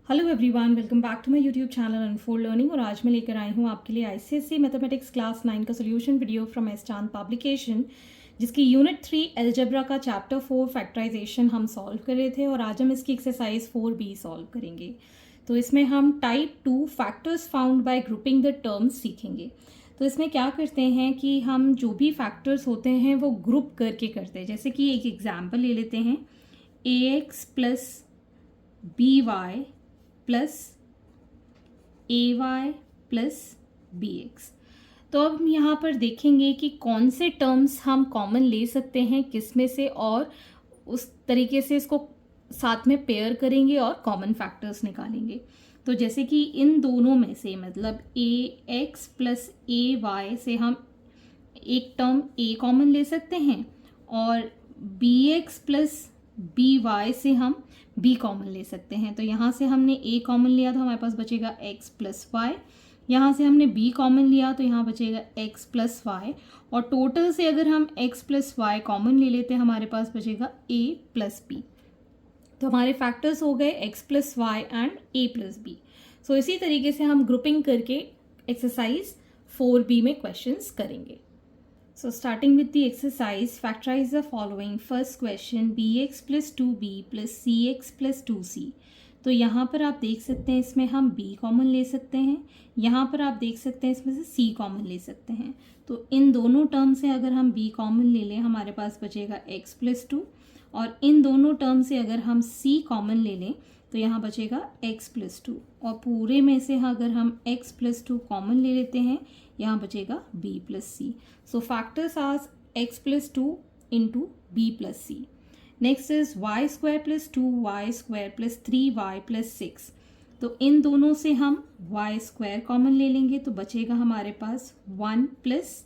Hello everyone, welcome back to my YouTube channel unfold learning. और आज मैं लेकर आई हूँ आपके लिए आईसीएसई मैथमेटिक्स क्लास 9 का सोल्यूशन वीडियो फ्रॉम एस चांद पब्लिकेशन, जिसकी यूनिट 3 अलजेब्रा का चैप्टर 4 फैक्टराइजेशन हम सॉल्व कर रहे थे और आज हम इसकी एक्सरसाइज 4B सॉल्व करेंगे। तो इसमें हम type 2 factors found by grouping the terms सीखेंगे। तो इसमें क्या करते हैं कि हम जो भी फैक्टर्स होते हैं वो ग्रुप करके करते हैं। जैसे कि एक एग्जाम्पल ले लेते हैं, ax plus b y plus a y plus b x. तो अब हम यहाँ पर देखेंगे कि कौन से टर्म्स हम कॉमन ले सकते हैं किस में से, और उस तरीके से इसको साथ में पेयर करेंगे और कॉमन फैक्टर्स निकालेंगे। तो जैसे कि इन दोनों में से मतलब ए एक्स प्लस ए वाई से हम एक टर्म ए कॉमन ले सकते हैं और b x plus b y से हम बी कॉमन ले सकते हैं। तो यहाँ से हमने ए कॉमन लिया तो हमारे पास बचेगा एक्स प्लस वाई, यहाँ से हमने बी कॉमन लिया तो यहाँ बचेगा एक्स प्लस वाई, और टोटल से अगर हम एक्स प्लस वाई कॉमन ले लेते हैं हमारे पास बचेगा ए प्लस बी। तो हमारे फैक्टर्स हो गए x plus y and a plus b. So इसी तरीके से हम ग्रुपिंग करके एक्सरसाइज 4B में क्वेश्चंस करेंगे। So starting with the exercise, factorize the following. First question, bx plus 2b plus cx plus 2c. तो यहाँ पर आप देख सकते हैं इसमें हम b कॉमन ले सकते हैं, यहाँ पर आप देख सकते हैं इसमें से c कॉमन ले सकते हैं। तो इन दोनों टर्म से अगर हम b कॉमन ले लें हमारे पास बचेगा x प्लस 2, और इन दोनों टर्म से अगर हम c कॉमन ले लें तो यहाँ बचेगा x प्लस 2, और पूरे में से अगर हम x प्लस 2 कॉमन ले लेते हैं यहाँ बचेगा b plus c. So factors are x plus 2 into b plus c. Next is y square plus 2y square plus 3y plus 6। तो इन दोनों से हम y स्क्वायर कॉमन ले लेंगे तो बचेगा हमारे पास 1 प्लस,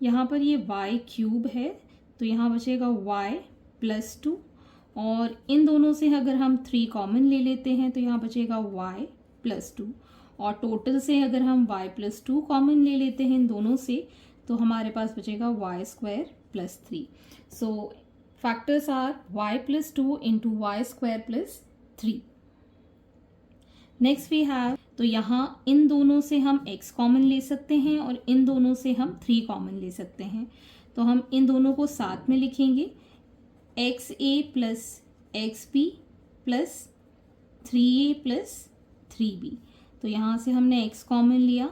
यहाँ पर ये y क्यूब है तो यहाँ बचेगा y प्लस 2, और इन दोनों से अगर हम 3 कॉमन ले लेते हैं तो यहाँ बचेगा y प्लस 2, और टोटल से अगर हम y प्लस 2 कॉमन ले लेते हैं इन दोनों से तो हमारे पास बचेगा y square plus 3। So factors are y plus 2 into y square plus 3। Next we have, तो यहाँ इन दोनों से हम x कॉमन ले सकते हैं और इन दोनों से हम 3 कॉमन ले सकते हैं। तो हम इन दोनों को साथ में लिखेंगे, x a plus x b plus 3a plus 3b। तो यहाँ से हमने x कॉमन लिया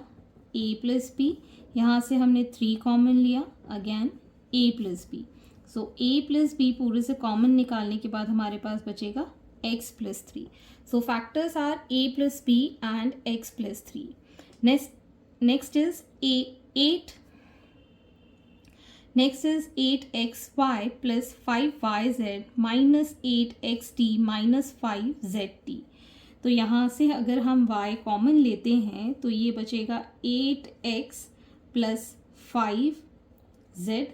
a प्लस बी, यहाँ से हमने 3 कॉमन लिया again a plus b. So a plus b पूरे से कॉमन निकालने के बाद हमारे पास बचेगा x plus 3। So factors are a plus b and x plus 3। Next is 8 next is 8xy plus 5yz minus 8xt minus 5zt। तो यहाँ से अगर हम y कॉमन लेते हैं तो ये बचेगा 8x प्लस 5z,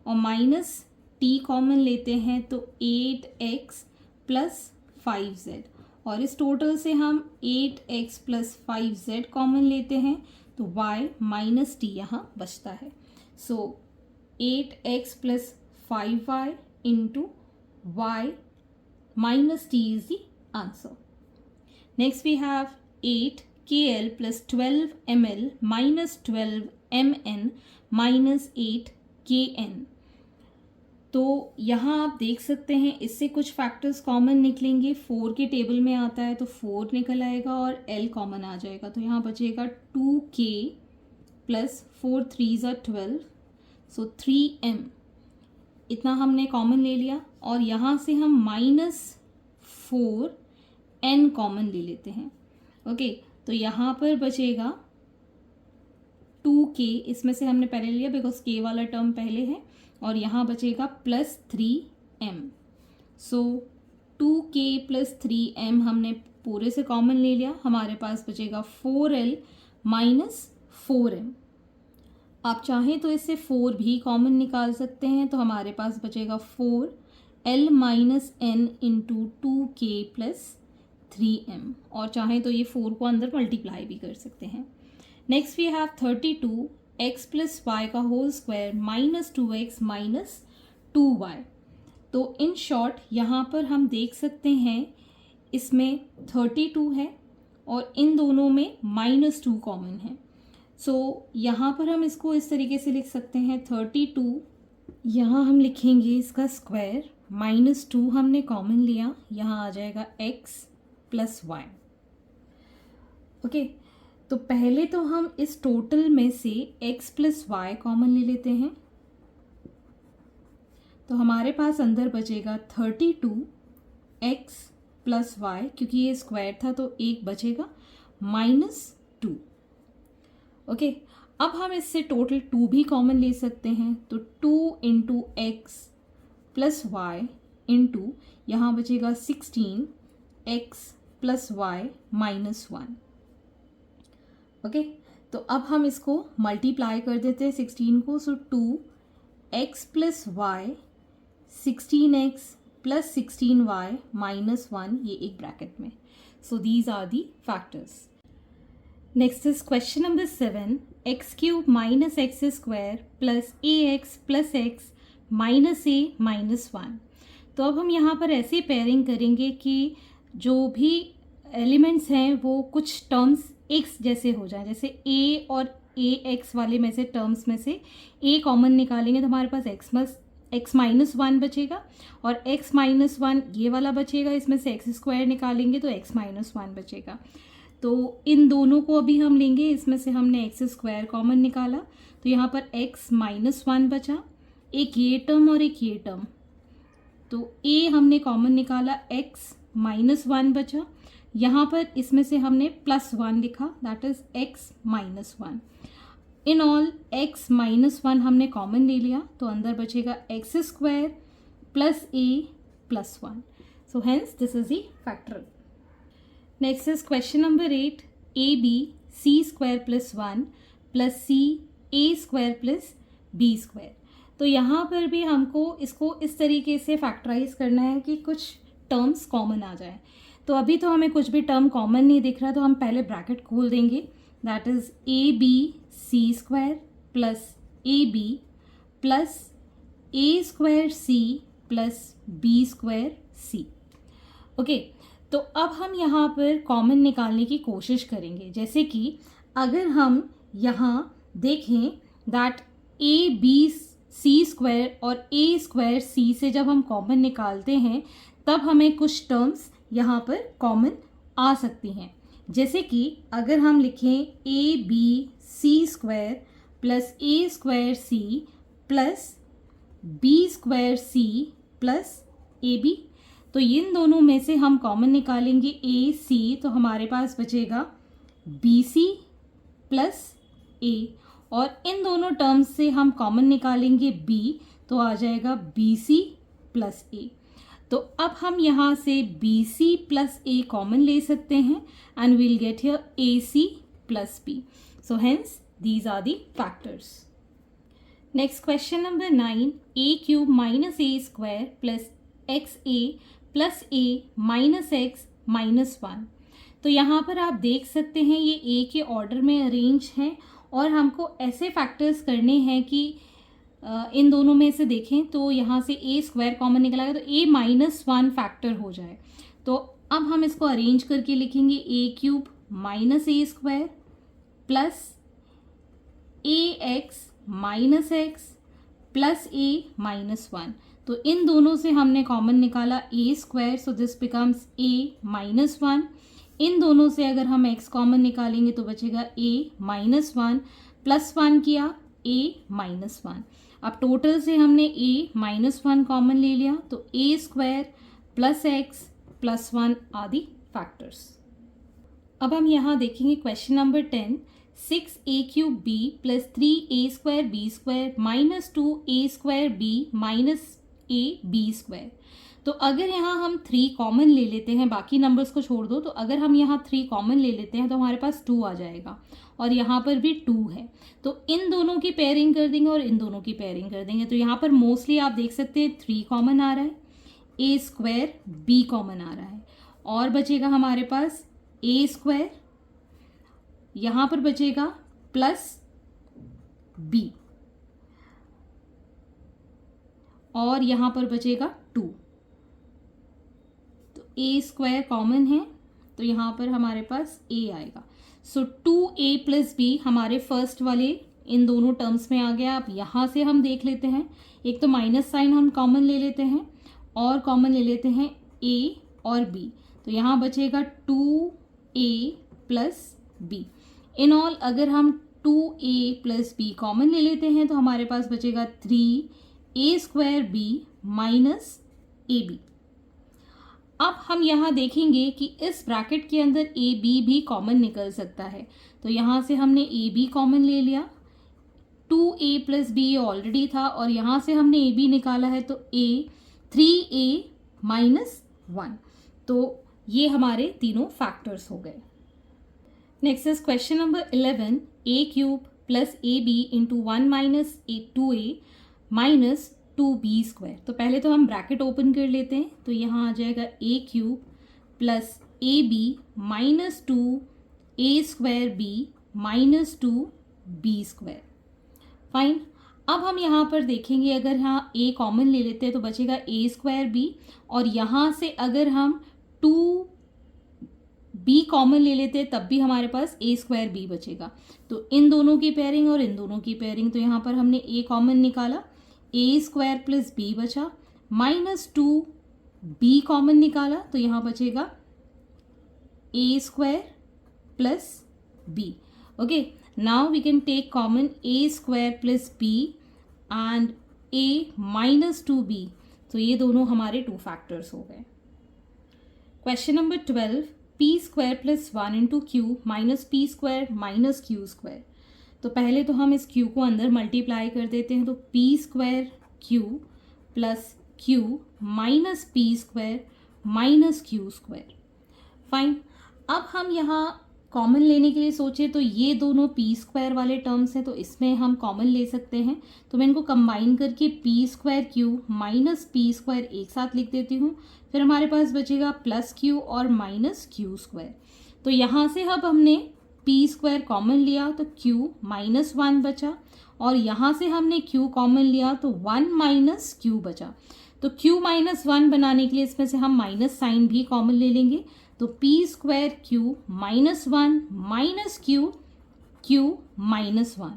और माइनस t कॉमन लेते हैं तो 8x प्लस 5z, और इस टोटल से हम 8x प्लस 5z कॉमन लेते हैं तो y माइनस t यहाँ बचता है। सो 8x plus 5y into y minus t is the answer. Next we have 8 KL plus 12 ml minus 12 mn minus 8 KN। तो यहाँ आप देख सकते हैं इससे कुछ फैक्टर्स कॉमन निकलेंगे। 4 के टेबल में आता है तो 4 निकल आएगा और L कॉमन आ जाएगा, तो यहाँ बचेगा 2K प्लस 4 3 12, सो 3M इतना हमने कॉमन ले लिया, और यहाँ से हम माइनस 4n कॉमन ले लेते हैं। ओके, तो यहाँ पर बचेगा 2k, इसमें से हमने पहले लिया बिकॉज k वाला टर्म पहले है, और यहाँ बचेगा प्लस 3m। सो 2k प्लस 3m हमने पूरे से कॉमन ले लिया, हमारे पास बचेगा 4l माइनस 4m। आप चाहें तो इससे 4 भी कॉमन निकाल सकते हैं, तो हमारे पास बचेगा 4l minus n into 2k plus 3m, और चाहें तो ये 4 को अंदर मल्टीप्लाई भी कर सकते हैं। Next we have 32x plus y का whole square minus 2x minus 2y। तो इन शॉर्ट यहाँ पर हम देख सकते हैं इसमें 32 है और इन दोनों में -2 कॉमन है। सो यहाँ पर हम इसको इस तरीके से लिख सकते हैं 32, यहाँ हम लिखेंगे इसका स्क्वायर, -2 हमने कॉमन लिया, यहाँ आ जाएगा x + y। ओके, तो पहले तो हम इस टोटल में से x + y कॉमन ले लेते हैं, तो हमारे पास अंदर बचेगा 32x + y, क्योंकि ये स्क्वायर था तो एक बचेगा -2। ओके, अब हम इससे टोटल 2 भी कॉमन ले सकते हैं, तो 2 × x + y इंटू यहाँ बचेगा 16x + y -1। ओके, तो अब हम इसको मल्टीप्लाई कर देते हैं 16 को, सो 2x + y 16x + 16y -1, ये एक ब्रैकेट में। So these are the factors. Next is question number 7, x³ - x² + ax + x -a -1। तो अब हम यहाँ पर ऐसे पेयरिंग करेंगे कि जो भी एलिमेंट्स हैं वो कुछ टर्म्स x जैसे हो जाए, जैसे a और ax वाले में से टर्म्स में से a कॉमन निकालेंगे तो हमारे पास x -1 बचेगा और x -1 ये वाला बचेगा, इसमें से x² निकालेंगे तो x -1 बचेगा। तो इन दोनों को अभी हम लेंगे, इसमें से हमने x² कॉमन निकाला तो यहाँ पर x -1 बचा, एक ये टर्म और एक ये टर्म, तो a हमने कॉमन निकाला, x -1 बचा, यहाँ पर इसमें से हमने +1 लिखा, that is x -1। In all x -1 हमने कॉमन ले लिया तो अंदर बचेगा x² + a + 1। So hence this is the factor. Next is question number 8, ab c² + 1 + c a² + b²। तो यहाँ पर भी हमको इसको इस तरीके से फैक्टराइज करना है कि कुछ टर्म्स कॉमन आ जाए। तो अभी तो हमें कुछ भी टर्म कॉमन नहीं दिख रहा, तो हम पहले ब्रैकेट खोल देंगे, that is ab c² + ab + a² c + b² c। Okay, तो अब हम यहाँ पर कॉमन निकालने की कोशिश करेंगे, जैसे कि अगर हम यहाँ देखें दैट ab(c² और a²c से जब हम कॉमन निकालते हैं तब हमें कुछ टर्म्स यहाँ पर कॉमन आ सकती हैं, जैसे कि अगर हम लिखें ab(c² + a²c + b²c + ab, तो इन दोनों में से हम कॉमन निकालेंगे ac, तो हमारे पास बचेगा bc + a, और इन दोनों टर्म्स से हम कॉमन निकालेंगे b, तो आ जाएगा bc + a। तो अब हम यहाँ से bc + a कॉमन ले सकते हैं and we'll get here ac + b। So hence these are the factors. Next question number 9, a³ - a² + xa + a - x -1। तो यहाँ पर आप देख सकते हैं ये a के ऑर्डर में अरेंज हैं और हमको ऐसे फैक्टर्स करने हैं कि इन दोनों में से देखें तो यहाँ से a² कॉमन निकला है तो a -1 फैक्टर हो जाए। तो अब हम इसको अरेंज करके लिखेंगे a³ - a² + ax - x + a -1। तो इन दोनों से हमने कॉमन निकाला a², so this becomes a -1। इन दोनों से अगर हम x कॉमन निकालेंगे तो बचेगा a -1, +1 किया a -1। अब टोटल से हमने a -1 कॉमन ले लिया तो a² + x + 1 आदि फैक्टर्स। अब हम यहाँ देखेंगे question number 10, 6a³ b + 3a² b² - 2a² b - a b²। तो अगर यहाँ हम 3 कॉमन ले लेते हैं, बाकी नंबर्स को छोड़ दो, तो अगर हम यहाँ 3 कॉमन ले लेते हैं तो हमारे पास 2 आ जाएगा और यहाँ पर भी 2 है, तो इन दोनों की पेयरिंग कर देंगे और इन दोनों की पेयरिंग कर देंगे। तो यहाँ पर मोस्टली आप देख सकते हैं 3 कॉमन आ रहा है, a² b कॉमन आ रहा है और बचेगा हमारे पास a², यहाँ पर बचेगा +b और यहाँ पर बचेगा 2। तो ए स्क्वायर कॉमन है तो यहाँ पर हमारे पास ए आएगा। सो 2a प्लस बी हमारे फर्स्ट वाले इन दोनों टर्म्स में आ गया। अब यहाँ से हम देख लेते हैं, एक तो माइनस साइन हम कॉमन ले लेते हैं और कॉमन ले लेते हैं a और b, तो यहाँ बचेगा 2a plus b। In all अगर हम 2a प्लस b कॉमन ले लेते हैं तो हमारे पास बचेगा 3a square b minus ab। अब हम यहाँ देखेंगे कि इस ब्रैकेट के अंदर ए बी भी कॉमन निकल सकता है, तो यहाँ से हमने ए बी कॉमन ले लिया, 2a प्लस बी ऑलरेडी था और यहाँ से हमने ए बी निकाला है तो a 3a माइनस 1, तो ये हमारे तीनों फैक्टर्स हो गए। Next is question number 11, a cube plus a b into 1 minus 2a minus 2b square. तो पहले तो हम ब्रैकेट ओपन कर लेते हैं, तो यहाँ आ जाएगा a cube plus a b minus 2a square b minus 2b square. Fine. अब हम यहाँ पर देखेंगे, अगर यहाँ a कॉमन ले लेते हैं तो बचेगा a स्क्वायर b, और यहाँ से अगर हम 2b कॉमन ले लेते हैं तब भी हमारे पास a स्क्वायर b बचेगा। तो इन दोनों की पेयरिंग और इन दोनों की पेयरिंग, तो यहाँ पर हमने a कॉमन निकाला, a स्क्वायर प्लस b बचा, माइनस 2b कॉमन निकाला तो यहाँ बचेगा a square plus b। Okay, now we can take common a square plus b and a minus 2b, तो ये दोनों हमारे टू फैक्टर्स हो गए। Question number 12, p square plus 1 into q minus p square minus q square. तो पहले तो हम इस q को अंदर मल्टीप्लाई कर देते हैं, तो p square q plus q minus p square minus q square. Fine. अब हम यहाँ कॉमन लेने के लिए सोचे तो ये दोनों p स्क्वायर वाले टर्म्स हैं, तो इसमें हम कॉमन ले सकते हैं, तो मैं इनको कंबाइन करके p square q minus p square एक साथ लिख देती हूँ। फिर हमारे पास बचेगा प्लस q और माइनस क्यू स्क्वायर। तो यहाँ से अब हमने p स्क्वायर कॉमन लिया तो q माइनस 1 बचा, और यहाँ से हमने q कॉमन लिया तो 1 माइनस q बचा। तो q माइनस 1 बनाने के लिए इसमें से हम माइनस साइन भी कॉमन ले लेंगे, तो p square q minus 1 minus q minus 1।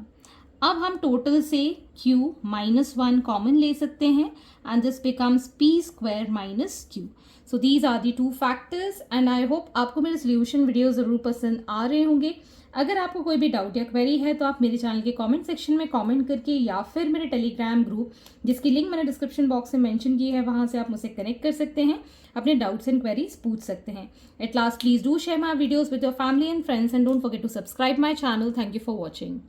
अब हम टोटल से q माइनस 1 कॉमन ले सकते हैं and this becomes p square minus q। So these are the two factors and I hope आपको मेरे सोल्यूशन वीडियो ज़रूर पसंद आ रहे होंगे। अगर आपको कोई भी डाउट या क्वेरी है तो आप मेरे चैनल के कमेंट सेक्शन में कमेंट करके या फिर मेरे टेलीग्राम ग्रुप जिसकी लिंक मैंने डिस्क्रिप्शन बॉक्स में मेंशन की है वहां से आप मुझसे कनेक्ट कर सकते हैं, अपने डाउट्स एंड क्वेरीज पूछ सकते हैं। At last please do share my videos with your family and friends and don't forget to subscribe my channel. Thank you for watching.